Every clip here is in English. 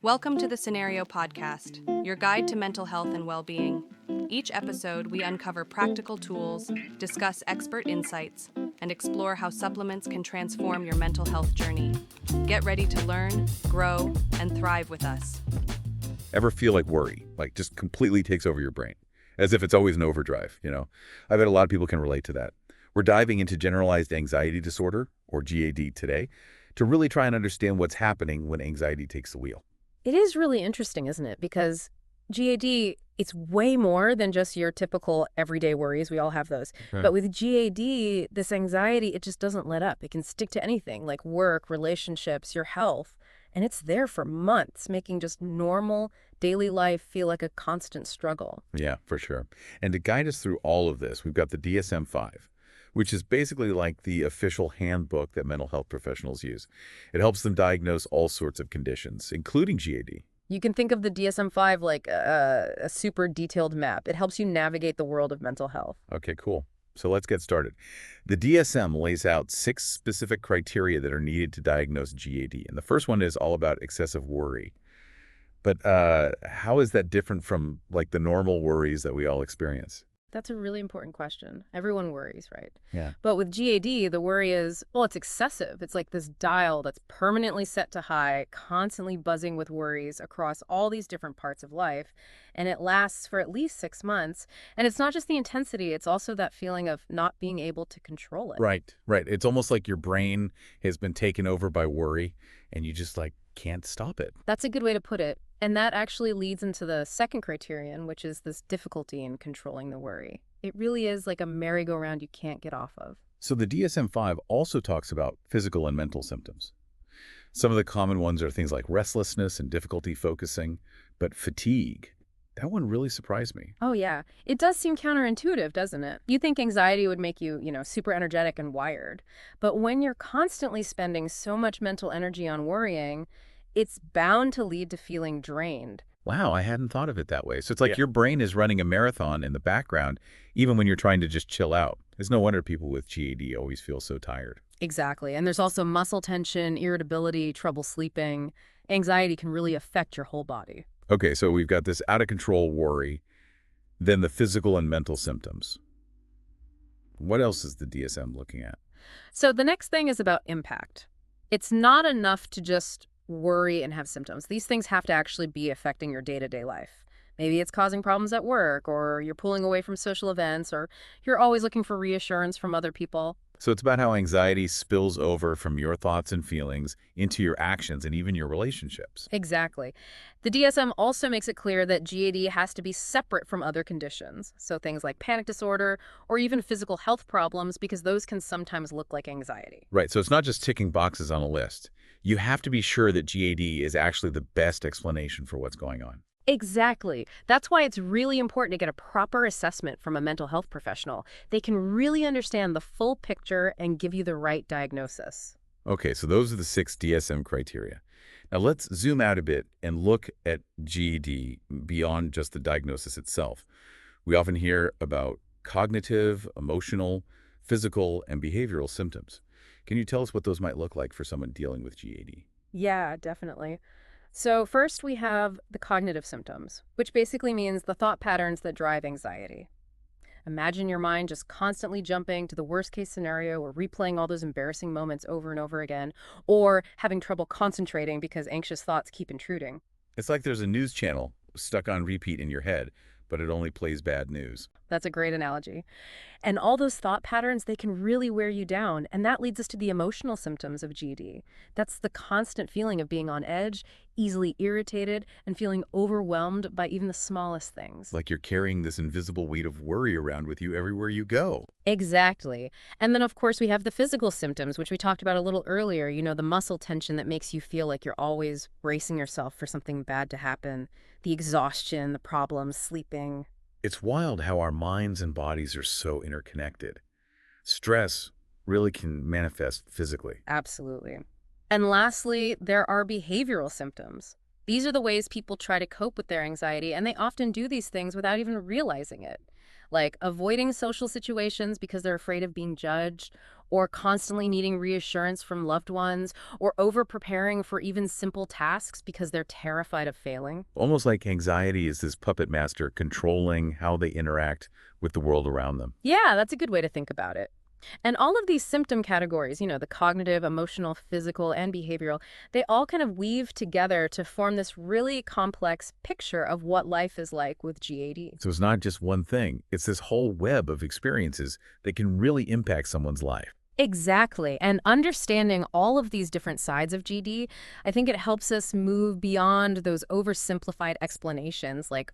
Welcome to the Scenario Podcast, your guide to mental health and well-being. Each episode, we uncover practical tools, discuss expert insights, and explore how supplements can transform your mental health journey. Get ready to learn, grow, and thrive with us. Ever feel like worry, like just completely takes over your brain, as if it's always in overdrive, I bet a lot of people can relate to that. We're diving into Generalized Anxiety Disorder, or GAD, today, to really try and understand what's happening when anxiety takes the wheel. It is really interesting, isn't it? Because GAD, it's way more than just your typical everyday worries. We all have those. Right. But with GAD, this anxiety, it just doesn't let up. It can stick to anything like work, relationships, your health. And it's there for months, making just normal daily life feel like a constant struggle. Yeah, for sure. And to guide us through all of this, we've got the DSM-5, which is basically like the official handbook that mental health professionals use. It helps them diagnose all sorts of conditions, including GAD. You can think of the DSM-5 like a super detailed map. It helps you navigate the world of mental health. Okay, cool. So let's get started. The DSM lays out 6 specific criteria that are needed to diagnose GAD. And the first one is all about excessive worry. But how is that different from like the normal worries that we all experience? That's a really important question. Everyone worries, right? Yeah. But with GAD, the worry is, well, it's excessive. It's like this dial that's permanently set to high, constantly buzzing with worries across all these different parts of life. And it lasts for at least 6 months. And it's not just the intensity, it's also that feeling of not being able to control it. Right. It's almost like your brain has been taken over by worry and you just can't stop it. That's a good way to put it. And that actually leads into the second criterion, which is this difficulty in controlling the worry. It really is like a merry-go-round you can't get off of. So the DSM-5 also talks about physical and mental symptoms. Some of the common ones are things like restlessness and difficulty focusing, but fatigue, that one really surprised me. Oh, yeah. It does seem counterintuitive, doesn't it? You think anxiety would make you, super energetic and wired. But when you're constantly spending so much mental energy on worrying, it's bound to lead to feeling drained. Wow, I hadn't thought of it that way. So it's like your brain is running a marathon in the background, even when you're trying to just chill out. It's no wonder people with GAD always feel so tired. Exactly. And there's also muscle tension, irritability, trouble sleeping. Anxiety can really affect your whole body. Okay, so we've got this out-of-control worry, then the physical and mental symptoms. What else is the DSM looking at? So the next thing is about impact. It's not enough to just worry and have symptoms. These things have to actually be affecting your day-to-day life. Maybe it's causing problems at work, or you're pulling away from social events, or you're always looking for reassurance from other people. So it's about how anxiety spills over from your thoughts and feelings into your actions and even your relationships. Exactly. The DSM also makes it clear that GAD has to be separate from other conditions. So things like panic disorder or even physical health problems, because those can sometimes look like anxiety. Right, so it's not just ticking boxes on a list. You have to be sure that GAD is actually the best explanation for what's going on. Exactly. That's why it's really important to get a proper assessment from a mental health professional. They can really understand the full picture and give you the right diagnosis. Okay, so those are the 6 DSM criteria. Now let's zoom out a bit and look at GAD beyond just the diagnosis itself. We often hear about cognitive, emotional, physical, and behavioral symptoms. Can you tell us what those might look like for someone dealing with GAD? Yeah, definitely. So first we have the cognitive symptoms, which basically means the thought patterns that drive anxiety. Imagine your mind just constantly jumping to the worst case scenario or replaying all those embarrassing moments over and over again, or having trouble concentrating because anxious thoughts keep intruding. It's like there's a news channel stuck on repeat in your head, but it only plays bad news. That's a great analogy. And all those thought patterns, they can really wear you down. And that leads us to the emotional symptoms of GAD. That's the constant feeling of being on edge, easily irritated, and feeling overwhelmed by even the smallest things. Like you're carrying this invisible weight of worry around with you everywhere you go. Exactly. And then, of course, we have the physical symptoms, which we talked about a little earlier. The muscle tension that makes you feel like you're always bracing yourself for something bad to happen. The exhaustion, the problems, sleeping. It's wild how our minds and bodies are so interconnected. Stress really can manifest physically. Absolutely. And lastly, there are behavioral symptoms. These are the ways people try to cope with their anxiety, and they often do these things without even realizing it. Like avoiding social situations because they're afraid of being judged, or constantly needing reassurance from loved ones, or over-preparing for even simple tasks because they're terrified of failing. Almost like anxiety is this puppet master controlling how they interact with the world around them. Yeah, that's a good way to think about it. And all of these symptom categories, the cognitive, emotional, physical, and behavioral, they all kind of weave together to form this really complex picture of what life is like with GAD. So it's not just one thing. It's this whole web of experiences that can really impact someone's life. Exactly. And understanding all of these different sides of GD, I think it helps us move beyond those oversimplified explanations like,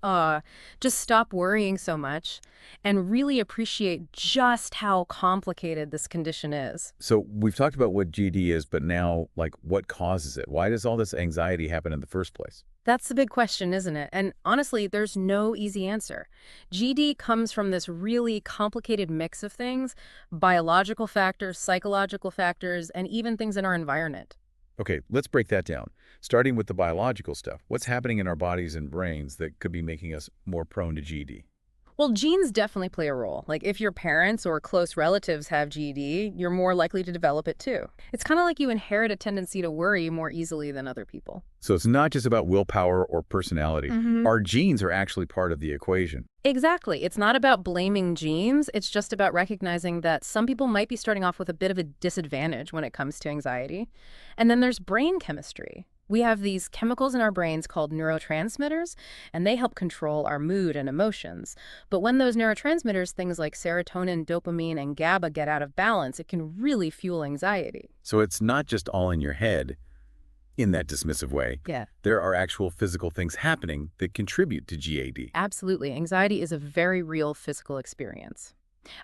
just stop worrying so much, and really appreciate just how complicated this condition is. So we've talked about what GD is, but now, like, what causes it? Why does all this anxiety happen in the first place? That's the big question, isn't it? And honestly, there's no easy answer. GD comes from this really complicated mix of things: biological factors, psychological factors, and even things in our environment. Okay, let's break that down. Starting with the biological stuff. What's happening in our bodies and brains that could be making us more prone to GD? Well, genes definitely play a role. Like if your parents or close relatives have GD, you're more likely to develop it too. It's kind of like you inherit a tendency to worry more easily than other people. So it's not just about willpower or personality. Mhm. Our genes are actually part of the equation. Exactly. It's not about blaming genes. It's just about recognizing that some people might be starting off with a bit of a disadvantage when it comes to anxiety. And then there's brain chemistry. We have these chemicals in our brains called neurotransmitters, and they help control our mood and emotions. But when those neurotransmitters, things like serotonin, dopamine, and GABA, get out of balance, it can really fuel anxiety. So it's not just all in your head in that dismissive way. Yeah. There are actual physical things happening that contribute to GAD. Absolutely. Anxiety is a very real physical experience.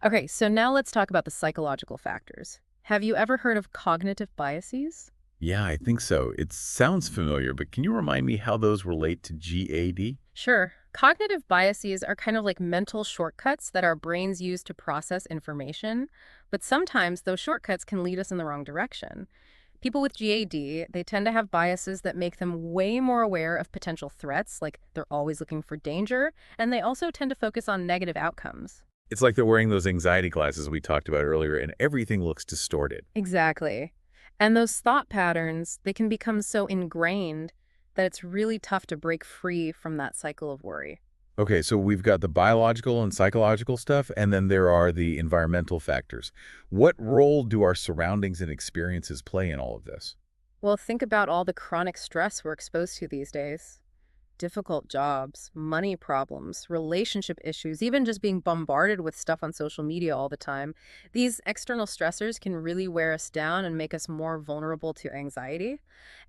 Okay, so now let's talk about the psychological factors. Have you ever heard of cognitive biases? Yeah, I think so. It sounds familiar, but can you remind me how those relate to GAD? Sure. Cognitive biases are kind of like mental shortcuts that our brains use to process information, but sometimes those shortcuts can lead us in the wrong direction. People with GAD, they tend to have biases that make them way more aware of potential threats, like they're always looking for danger, and they also tend to focus on negative outcomes. It's like they're wearing those anxiety glasses we talked about earlier, and everything looks distorted. Exactly. And those thought patterns, they can become so ingrained that it's really tough to break free from that cycle of worry. Okay, so we've got the biological and psychological stuff, and then there are the environmental factors. What role do our surroundings and experiences play in all of this? Well, think about all the chronic stress we're exposed to these days. Difficult jobs, money problems, relationship issues, even just being bombarded with stuff on social media all the time. These external stressors can really wear us down and make us more vulnerable to anxiety.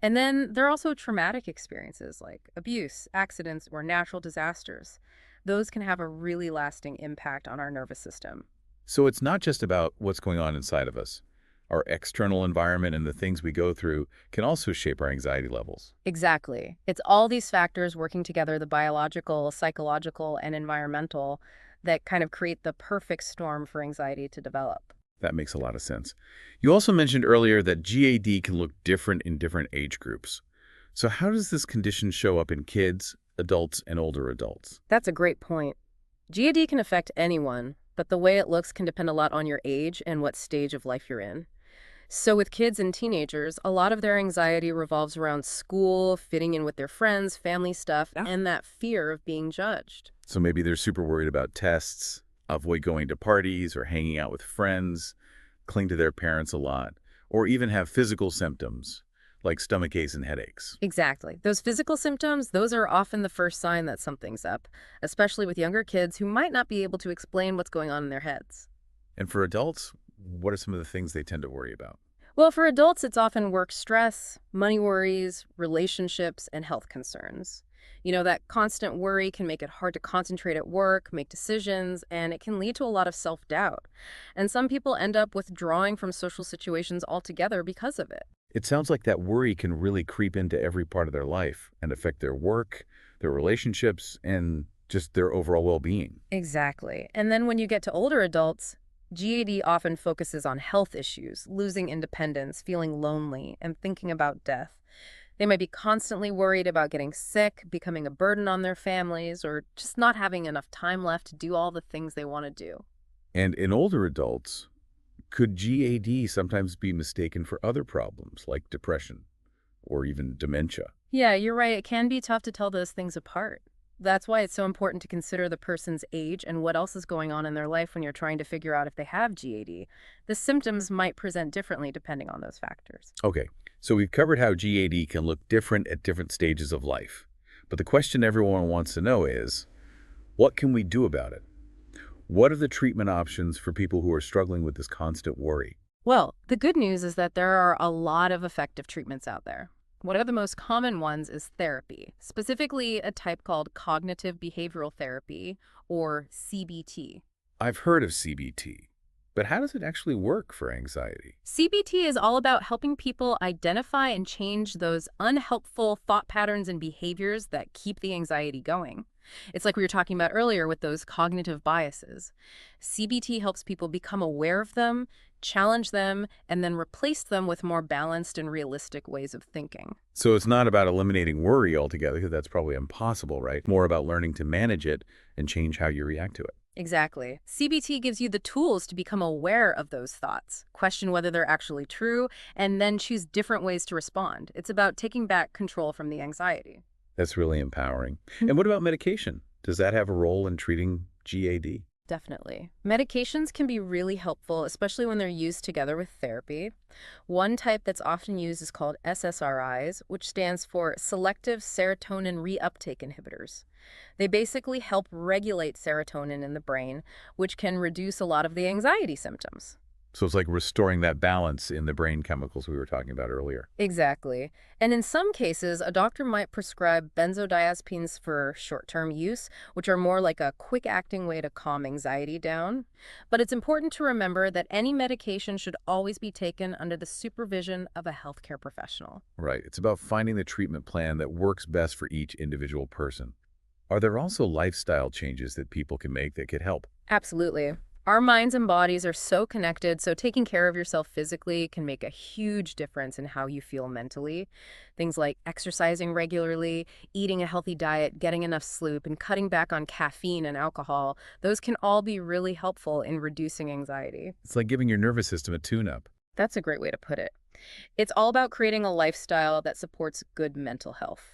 And then there are also traumatic experiences like abuse, accidents, or natural disasters. Those can have a really lasting impact on our nervous system. So it's not just about what's going on inside of us. Our external environment and the things we go through can also shape our anxiety levels. Exactly. It's all these factors working together, the biological, psychological, and environmental, that kind of create the perfect storm for anxiety to develop. That makes a lot of sense. You also mentioned earlier that GAD can look different in different age groups. So how does this condition show up in kids, adults, and older adults? That's a great point. GAD can affect anyone, but the way it looks can depend a lot on your age and what stage of life you're in. So with kids and teenagers, a lot of their anxiety revolves around school, fitting in with their friends, family stuff, and that fear of being judged. So maybe they're super worried about tests, avoid going to parties or hanging out with friends, cling to their parents a lot, or even have physical symptoms like stomach aches and headaches. Exactly. Those physical symptoms, those are often the first sign that something's up, especially with younger kids who might not be able to explain what's going on in their heads. And for adults, what are some of the things they tend to worry about? Well, for adults, it's often work stress, money worries, relationships, and health concerns. That constant worry can make it hard to concentrate at work, make decisions, and it can lead to a lot of self-doubt. And some people end up withdrawing from social situations altogether because of it. It sounds like that worry can really creep into every part of their life and affect their work, their relationships, and just their overall well-being. Exactly. And then when you get to older adults, GAD often focuses on health issues, losing independence, feeling lonely, and thinking about death. They might be constantly worried about getting sick, becoming a burden on their families, or just not having enough time left to do all the things they want to do. And in older adults, could GAD sometimes be mistaken for other problems like depression or even dementia? Yeah, you're right. It can be tough to tell those things apart. That's why it's so important to consider the person's age and what else is going on in their life when you're trying to figure out if they have GAD. The symptoms might present differently depending on those factors. Okay, so we've covered how GAD can look different at different stages of life. But the question everyone wants to know is, what can we do about it? What are the treatment options for people who are struggling with this constant worry? Well, the good news is that there are a lot of effective treatments out there. One of the most common ones is therapy, specifically a type called cognitive behavioral therapy, or CBT. I've heard of CBT, but how does it actually work for anxiety? CBT is all about helping people identify and change those unhelpful thought patterns and behaviors that keep the anxiety going. It's like we were talking about earlier with those cognitive biases. CBT helps people become aware of them, challenge them, and then replace them with more balanced and realistic ways of thinking. So it's not about eliminating worry altogether, because that's probably impossible, right? More about learning to manage it and change how you react to it. Exactly. CBT gives you the tools to become aware of those thoughts, question whether they're actually true, and then choose different ways to respond. It's about taking back control from the anxiety. That's really empowering. And what about medication? Does that have a role in treating GAD? Definitely. Medications can be really helpful, especially when they're used together with therapy. One type that's often used is called SSRIs, which stands for selective serotonin reuptake inhibitors. They basically help regulate serotonin in the brain, which can reduce a lot of the anxiety symptoms. So it's like restoring that balance in the brain chemicals we were talking about earlier. Exactly. And in some cases, a doctor might prescribe benzodiazepines for short-term use, which are more like a quick-acting way to calm anxiety down. But it's important to remember that any medication should always be taken under the supervision of a healthcare professional. Right. It's about finding the treatment plan that works best for each individual person. Are there also lifestyle changes that people can make that could help? Absolutely. Our minds and bodies are so connected, so taking care of yourself physically can make a huge difference in how you feel mentally. Things like exercising regularly, eating a healthy diet, getting enough sleep, and cutting back on caffeine and alcohol, those can all be really helpful in reducing anxiety. It's like giving your nervous system a tune-up. That's a great way to put it. It's all about creating a lifestyle that supports good mental health.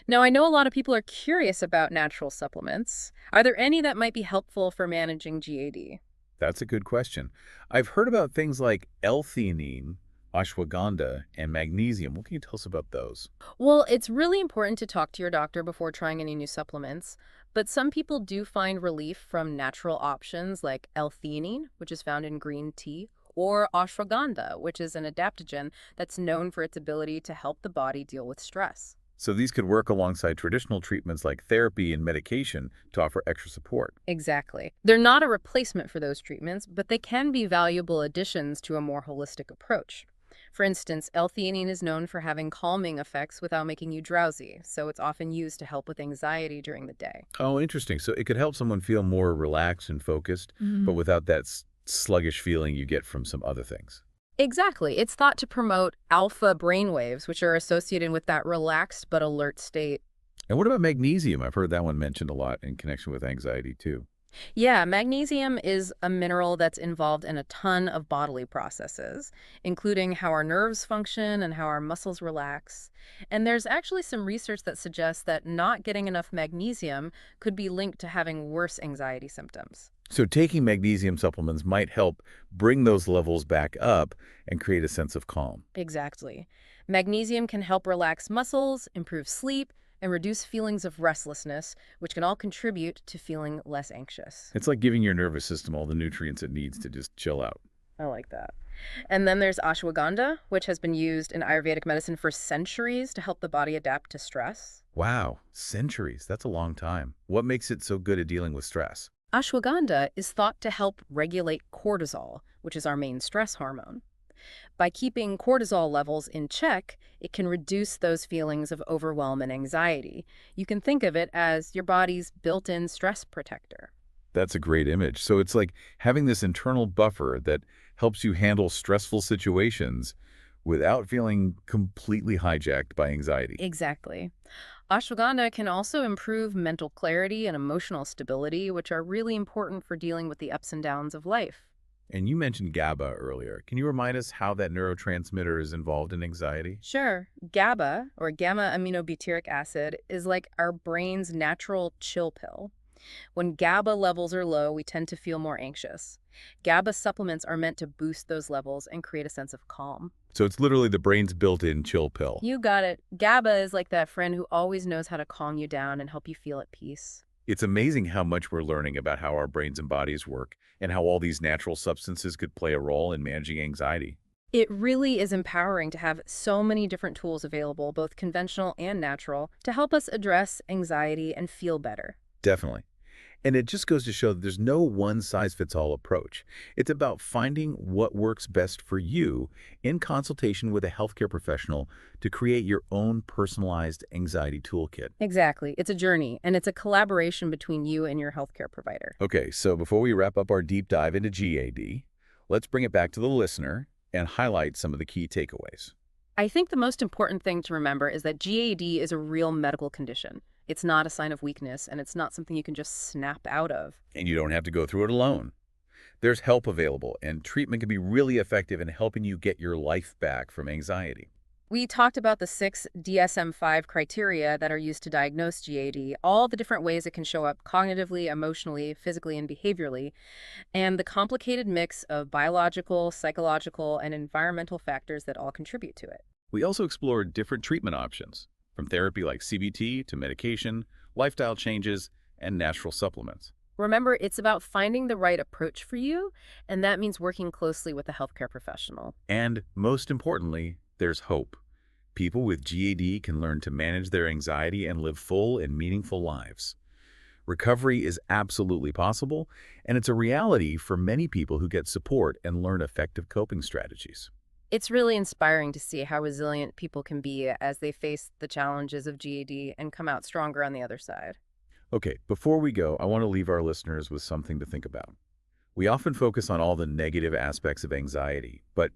Now, I know a lot of people are curious about natural supplements. Are there any that might be helpful for managing GAD? That's a good question. I've heard about things like L-theanine, ashwagandha, and magnesium. What can you tell us about those? Well, it's really important to talk to your doctor before trying any new supplements, but some people do find relief from natural options like L-theanine, which is found in green tea, or ashwagandha, which is an adaptogen that's known for its ability to help the body deal with stress. So these could work alongside traditional treatments like therapy and medication to offer extra support. Exactly. They're not a replacement for those treatments, but they can be valuable additions to a more holistic approach. For instance, L-theanine is known for having calming effects without making you drowsy, so it's often used to help with anxiety during the day. Oh, interesting. So it could help someone feel more relaxed and focused, but without that sluggish feeling you get from some other things. Exactly. It's thought to promote alpha brainwaves, which are associated with that relaxed but alert state. And what about magnesium? I've heard that one mentioned a lot in connection with anxiety too. Yeah, magnesium is a mineral that's involved in a ton of bodily processes, including how our nerves function and how our muscles relax. And there's actually some research that suggests that not getting enough magnesium could be linked to having worse anxiety symptoms. So taking magnesium supplements might help bring those levels back up and create a sense of calm. Exactly. Magnesium can help relax muscles, improve sleep, and reduce feelings of restlessness, which can all contribute to feeling less anxious. It's like giving your nervous system all the nutrients it needs to just chill out. I like that. And then there's ashwagandha, which has been used in Ayurvedic medicine for centuries to help the body adapt to stress. Wow, centuries. That's a long time. What makes it so good at dealing with stress? Ashwagandha is thought to help regulate cortisol, which is our main stress hormone. By keeping cortisol levels in check, it can reduce those feelings of overwhelm and anxiety. You can think of it as your body's built-in stress protector. That's a great image. So it's like having this internal buffer that helps you handle stressful situations without feeling completely hijacked by anxiety. Exactly. Ashwagandha can also improve mental clarity and emotional stability, which are really important for dealing with the ups and downs of life. And you mentioned GABA earlier. Can you remind us how that neurotransmitter is involved in anxiety? Sure, GABA, or gamma aminobutyric acid, is like our brain's natural chill pill. When GABA levels are low, we tend to feel more anxious. GABA supplements are meant to boost those levels and create a sense of calm. So it's literally the brain's built-in chill pill. You got it. GABA is like that friend who always knows how to calm you down and help you feel at peace. It's amazing how much we're learning about how our brains and bodies work and how all these natural substances could play a role in managing anxiety. It really is empowering to have so many different tools available, both conventional and natural, to help us address anxiety and feel better. Definitely. And it just goes to show that there's no one-size-fits-all approach. It's about finding what works best for you in consultation with a healthcare professional to create your own personalized anxiety toolkit. Exactly. It's a journey, and it's a collaboration between you and your healthcare provider. Okay, so before we wrap up our deep dive into GAD, let's bring it back to the listener and highlight some of the key takeaways. I think the most important thing to remember is that GAD is a real medical condition. It's not a sign of weakness, and it's not something you can just snap out of. And you don't have to go through it alone. There's help available, and treatment can be really effective in helping you get your life back from anxiety. We talked about the 6 DSM-5 criteria that are used to diagnose GAD, all the different ways it can show up cognitively, emotionally, physically, and behaviorally, and the complicated mix of biological, psychological, and environmental factors that all contribute to it. We also explored different treatment options, from therapy like CBT to medication, lifestyle changes, and natural supplements. Remember, it's about finding the right approach for you, and that means working closely with a healthcare professional. And most importantly, there's hope. People with GAD can learn to manage their anxiety and live full and meaningful lives. Recovery is absolutely possible, and it's a reality for many people who get support and learn effective coping strategies. It's really inspiring to see how resilient people can be as they face the challenges of GAD and come out stronger on the other side. Okay, before we go, I want to leave our listeners with something to think about. We often focus on all the negative aspects of anxiety, but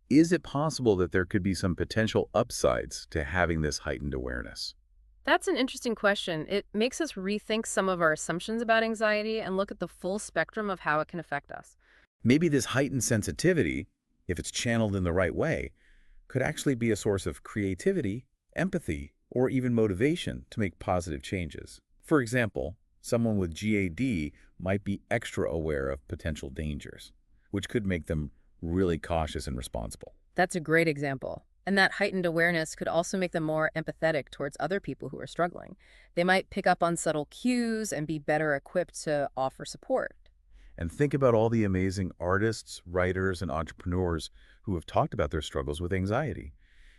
is it possible that there could be some potential upsides to having this heightened awareness? That's an interesting question. It makes us rethink some of our assumptions about anxiety and look at the full spectrum of how it can affect us. Maybe this heightened sensitivity, if it's channeled in the right way, could actually be a source of creativity, empathy, or even motivation to make positive changes. For example, someone with GAD might be extra aware of potential dangers, which could make them really cautious and responsible. That's a great example. And that heightened awareness could also make them more empathetic towards other people who are struggling. They might pick up on subtle cues and be better equipped to offer support. And think about all the amazing artists, writers, and entrepreneurs who have talked about their struggles with anxiety.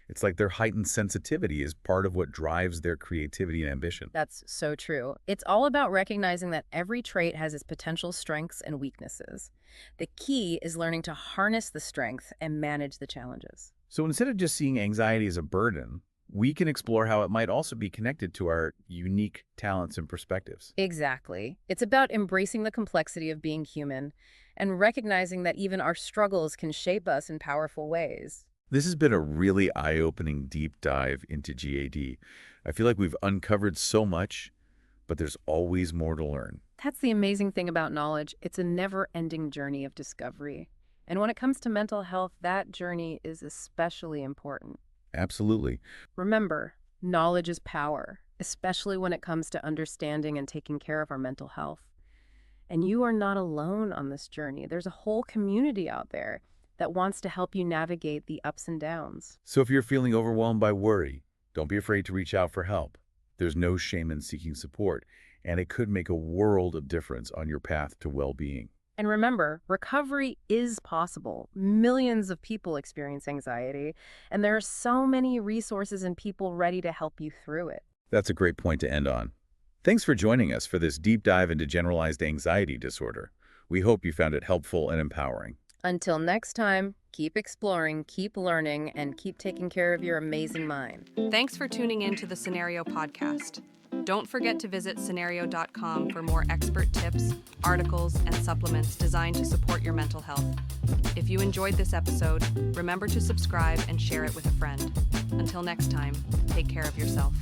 It's like their heightened sensitivity is part of what drives their creativity and ambition. That's so true. It's all about recognizing that every trait has its potential strengths and weaknesses. The key is learning to harness the strength and manage the challenges. So instead of just seeing anxiety as a burden, we can explore how it might also be connected to our unique talents and perspectives. Exactly. It's about embracing the complexity of being human and recognizing that even our struggles can shape us in powerful ways. This has been a really eye-opening deep dive into GAD. I feel like we've uncovered so much, but there's always more to learn. That's the amazing thing about knowledge. It's a never-ending journey of discovery. And when it comes to mental health, that journey is especially important. Absolutely. Remember, knowledge is power, especially when it comes to understanding and taking care of our mental health. And you are not alone on this journey. There's a whole community out there that wants to help you navigate the ups and downs. So if you're feeling overwhelmed by worry, don't be afraid to reach out for help. There's no shame in seeking support, and it could make a world of difference on your path to well-being. And remember, recovery is possible. Millions of people experience anxiety, and there are so many resources and people ready to help you through it. That's a great point to end on. Thanks for joining us for this deep dive into generalized anxiety disorder. We hope you found it helpful and empowering. Until next time, keep exploring, keep learning, and keep taking care of your amazing mind. Thanks for tuning in to the Scenario Podcast. Don't forget to visit scenario.com for more expert tips, articles, and supplements designed to support your mental health. If you enjoyed this episode, remember to subscribe and share it with a friend. Until next time, take care of yourself.